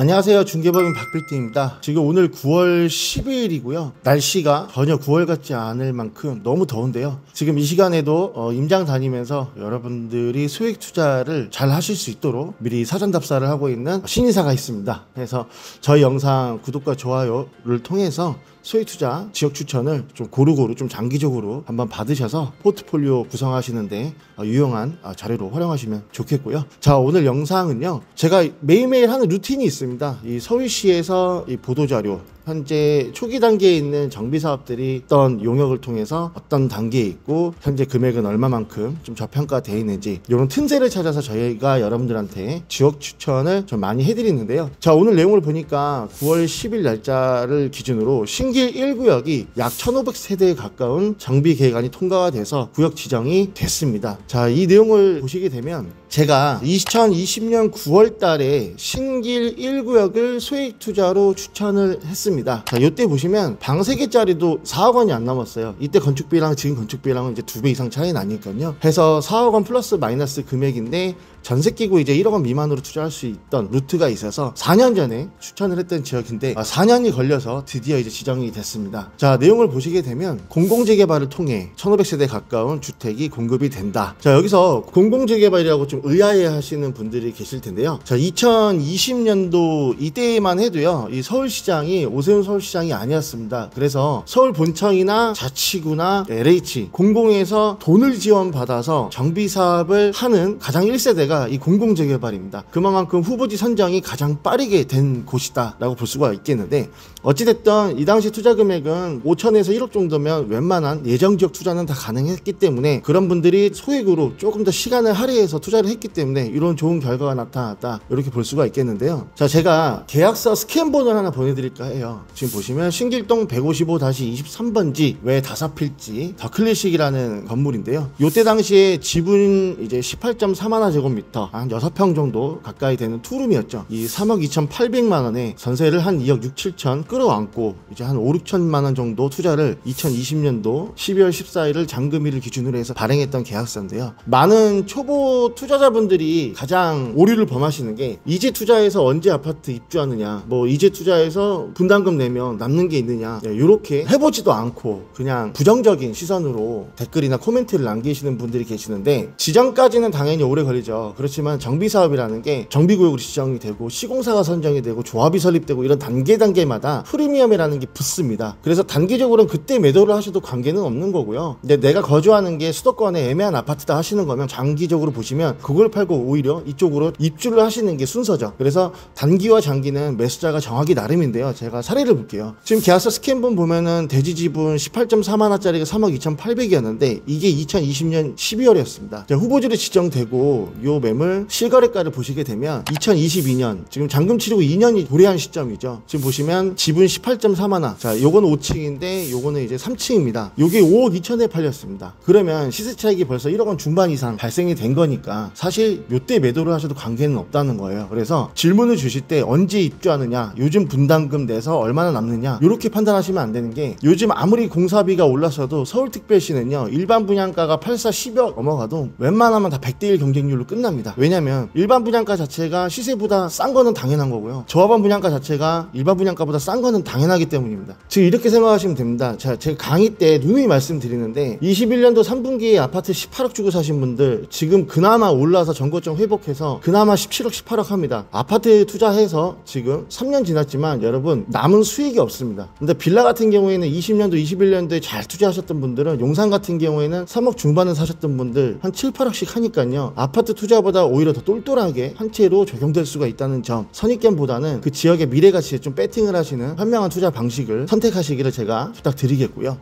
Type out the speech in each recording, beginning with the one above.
안녕하세요. 중개법인 박필띠입니다. 지금 오늘 9월 10일이고요. 날씨가 전혀 9월 같지 않을 만큼 너무 더운데요. 지금 이 시간에도 임장 다니면서 여러분들이 소액 투자를 잘 하실 수 있도록 미리 사전 답사를 하고 있는 신인사가 있습니다. 그래서 저희 영상 구독과 좋아요를 통해서 소액 투자 지역 추천을 좀 고루고루 좀 장기적으로 한번 받으셔서 포트폴리오 구성하시는데 유용한 자료로 활용하시면 좋겠고요. 자, 오늘 영상은요, 제가 매일매일 하는 루틴이 있습니다. 이 서울시에서 이 보도자료, 현재 초기 단계에 있는 정비 사업들이 어떤 용역을 통해서 어떤 단계에 있고 현재 금액은 얼마만큼 좀 저평가되어 있는지 이런 틈새를 찾아서 저희가 여러분들한테 지역 추천을 좀 많이 해드리는데요. 자, 오늘 내용을 보니까 9월 10일 날짜를 기준으로 신길 1구역이 약 1500세대에 가까운 정비 계획안이 통과가 돼서 구역 지정이 됐습니다. 자, 이 내용을 보시게 되면 제가 2020년 9월 달에 신길 1구역을 소액 투자로 추천을 했습니다. 자, 이때 보시면 방 3개짜리도 4억 원이 안 넘었어요. 이때 건축비랑 지금 건축비랑은 이제 2배 이상 차이 나니까요. 해서 4억 원 플러스 마이너스 금액인데 전세 끼고 이제 1억 원 미만으로 투자할 수 있던 루트가 있어서 4년 전에 추천을 했던 지역인데 4년이 걸려서 드디어 이제 지정이 됐습니다. 자, 내용을 보시게 되면 공공재개발을 통해 1500세대 가까운 주택이 공급이 된다. 자, 여기서 공공재개발이라고 좀 의아해 하시는 분들이 계실 텐데요. 자, 2020년도 이때만 해도요, 이 서울시장이 오세훈 서울시장이 아니었습니다. 그래서 서울 본청이나 자치구나 LH 공공에서 돈을 지원받아서 정비 사업을 하는 가장 1세대가 이 공공재개발입니다. 그만큼 후보지 선정이 가장 빠르게 된 곳이다 라고 볼 수가 있겠는데, 어찌됐든 이 당시 투자 금액은 5천에서 1억 정도면 웬만한 예정지역 투자는 다 가능했기 때문에 그런 분들이 소액으로 조금 더 시간을 할애해서 투자를 했기 때문에 이런 좋은 결과가 나타났다, 이렇게 볼 수가 있겠는데요. 자, 제가 계약서 스캔본을 하나 보내드릴까 해요. 지금 보시면 신길동 155-23번지 외 다사필지 더 클래식이라는 건물인데요. 요때 당시에 지분 이제 18.4만원 제곱미터, 한 6평 정도 가까이 되는 투룸이었죠. 이 3억 2,800만원에 전세를 한 2억 6, 7천 끌어안고 이제 한 5, 6천만원 정도 투자를 2020년도 12월 14일을 잔금일을 기준으로 해서 발행했던 계약서인데요. 많은 초보 투자자분들이 가장 오류를 범하시는 게, 이제 투자해서 언제 아파트 입주하느냐, 뭐 이제 투자해서 분담금 내면 남는 게 있느냐, 이렇게 해보지도 않고 그냥 부정적인 시선으로 댓글이나 코멘트를 남기시는 분들이 계시는데, 지정까지는 당연히 오래 걸리죠. 그렇지만 정비사업이라는 게 정비구역으로 지정이 되고 시공사가 선정이 되고 조합이 설립되고 이런 단계마다 프리미엄이라는 게 붙습니다. 그래서 단기적으로는 그때 매도를 하셔도 관계는 없는 거고요. 근데 내가 거주하는 게 수도권에 애매한 아파트다 하시는 거면 장기적으로 보시면 그걸 팔고 오히려 이쪽으로 입주를 하시는 게 순서죠. 그래서 단기와 장기는 매수자가 정하기 나름인데요. 제가 사례를 볼게요. 지금 계약서 스캔본 보면은 대지 지분 18.4만원짜리가 3억 2,800이었는데 이게 2020년 12월이었습니다. 후보지로 지정되고 요 매물 실거래가를 보시게 되면 2022년, 지금 잔금 치르고 2년이 도래한 시점이죠. 지금 보시면 지분 18.4만원. 자, 요거는 5층인데 요거는 이제 3층입니다. 요게 5억 2천에 팔렸습니다. 그러면 시세 차익이 벌써 1억 원 중반 이상 발생이 된 거니까 사실 요때 매도를 하셔도 관계는 없다는 거예요. 그래서 질문을 주실 때 언제 입주하느냐, 요즘 분담금 내서 얼마나 남느냐, 요렇게 판단하시면 안 되는 게, 요즘 아무리 공사비가 올라서도 서울특별시는요, 일반 분양가가 84, 10억 넘어가도 웬만하면 다 100대1 경쟁률로 끝납니다. 왜냐면 일반 분양가 자체가 시세보다 싼 거는 당연한 거고요, 조합원 분양가 자체가 일반 분양가보다 싼 거는 당연하기 때문입니다. 지금 이렇게 생각하시면 됩니다. 자, 제가 강의 때 누누이 말씀드리는데 21년도 3분기에 아파트 18억 주고 사신 분들 지금 그나마 올라서 전고점 회복해서 그나마 17억 18억 합니다. 아파트 투자해서 지금 3년 지났지만 여러분 남은 수익이 없습니다. 근데 빌라 같은 경우에는 20년도 21년도에 잘 투자하셨던 분들은, 용산 같은 경우에는 3억 중반에 사셨던 분들 한 7, 8억씩 하니까요, 아파트 투자보다 오히려 더 똘똘하게 한 채로 적용될 수가 있다는 점, 선입견보다는 그 지역의 미래 가치에 좀 배팅을 하시는 현명한 투자 방식을 선택하시기를 제가 부탁드리겠고요.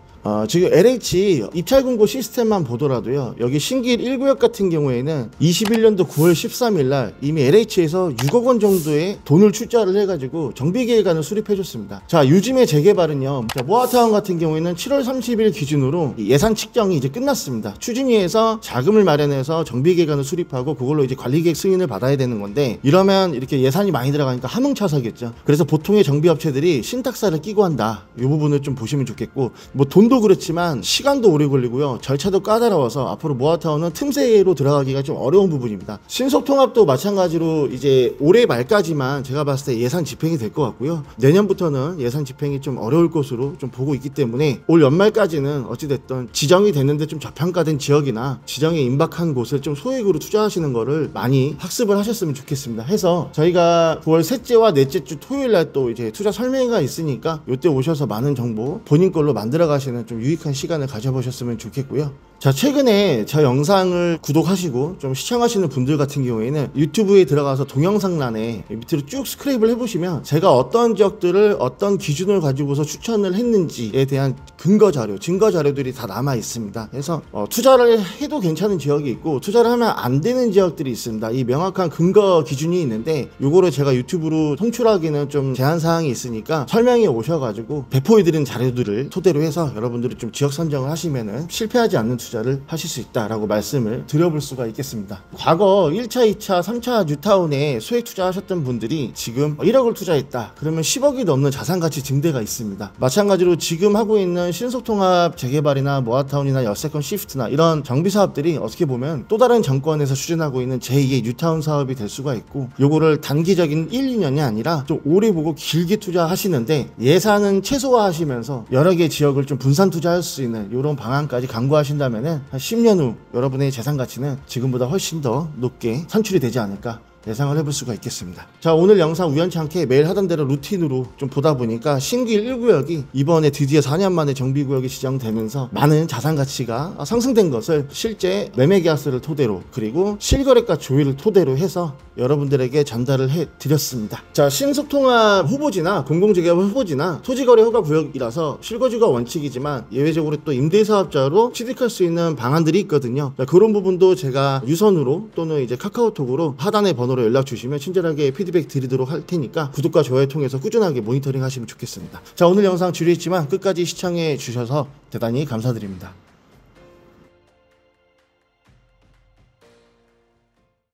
지금 LH 입찰 공고 시스템만 보더라도요, 여기 신길 1구역 같은 경우에는 21년도 9월 13일 날 이미 LH에서 6억 원 정도의 돈을 출자를 해가지고 정비계획안을 수립해줬습니다. 자, 요즘의 재개발은요, 모아타운 같은 경우에는 7월 30일 기준으로 예산 측정이 이제 끝났습니다. 추진위에서 자금을 마련해서 정비계획안을 수립하고 그걸로 이제 관리계획 승인을 받아야 되는 건데, 이러면 이렇게 예산이 많이 들어가니까 함흥차사겠죠. 그래서 보통의 정비업체들이 신탁사를 끼고 한다, 이 부분을 좀 보시면 좋겠고, 뭐 돈도 돈도 그렇지만 시간도 오래 걸리고요. 절차도 까다로워서 앞으로 모아타운은 틈새로 들어가기가 좀 어려운 부분입니다. 신속통합도 마찬가지로 이제 올해 말까지만 제가 봤을 때 예산 집행이 될 것 같고요. 내년부터는 예산 집행이 좀 어려울 것으로 좀 보고 있기 때문에 올 연말까지는 어찌됐든 지정이 됐는데 좀 저평가된 지역이나 지정에 임박한 곳을 좀 소액으로 투자하시는 거를 많이 학습을 하셨으면 좋겠습니다. 해서 저희가 9월 셋째와 넷째 주 토요일 날 또 이제 투자 설명회가 있으니까 이때 오셔서 많은 정보 본인 걸로 만들어 가시는 좀 유익한 시간을 가져보셨으면 좋겠고요. 자, 최근에 저 영상을 구독하시고 좀 시청하시는 분들 같은 경우에는 유튜브에 들어가서 동영상란에 밑으로 쭉 스크랩을 해보시면 제가 어떤 지역들을 어떤 기준을 가지고서 추천을 했는지에 대한 근거 자료, 증거 자료들이 다 남아 있습니다. 그래서 투자를 해도 괜찮은 지역이 있고 투자를 하면 안 되는 지역들이 있습니다. 이 명확한 근거 기준이 있는데 요거를 제가 유튜브로 송출하기는 좀 제한 사항이 있으니까 설명에 오셔가지고 배포해드린 자료들을 토대로 해서 여러분들이 좀 지역 선정을 하시면은 실패하지 않는 투자를 하실 수 있다라고 말씀을 드려볼 수가 있겠습니다. 과거 1차, 2차, 3차 뉴타운에 소액 투자하셨던 분들이 지금 1억을 투자했다. 그러면 10억이 넘는 자산가치 증대가 있습니다. 마찬가지로 지금 하고 있는 신속통합 재개발이나 모아타운이나 여세컨 시프트나 이런 정비사업들이 어떻게 보면 또 다른 정권에서 추진하고 있는 제2의 뉴타운 사업이 될 수가 있고 요거를 단기적인 1, 2년이 아니라 좀 오래 보고 길게 투자하시는데 예산은 최소화하시면서 여러 개 지역을 좀 분산 투자할 수 있는 이런 방안까지 강구하신다면 한 10년 후 여러분의 재산 가치는 지금보다 훨씬 더 높게 산출이 되지 않을까 예상을 해볼 수가 있겠습니다. 자, 오늘 영상 우연치 않게 매일 하던 대로 루틴으로 좀 보다 보니까 신길 1구역이 이번에 드디어 4년 만에 정비구역이 지정되면서 많은 자산 가치가 상승된 것을 실제 매매 계약서를 토대로 그리고 실거래가 조회를 토대로 해서 여러분들에게 전달을 해드렸습니다. 자, 신속통합 후보지나 공공재개발 후보지나 토지거래 허가 구역이라서 실거주가 원칙이지만 예외적으로 또 임대사업자로 취득할 수 있는 방안들이 있거든요. 자, 그런 부분도 제가 유선으로 또는 이제 카카오톡으로 하단의 번호로 연락 주시면 친절하게 피드백 드리도록 할 테니까 구독과 좋아요 통해서 꾸준하게 모니터링 하시면 좋겠습니다. 자, 오늘 영상 지루했지만 끝까지 시청해 주셔서 대단히 감사드립니다.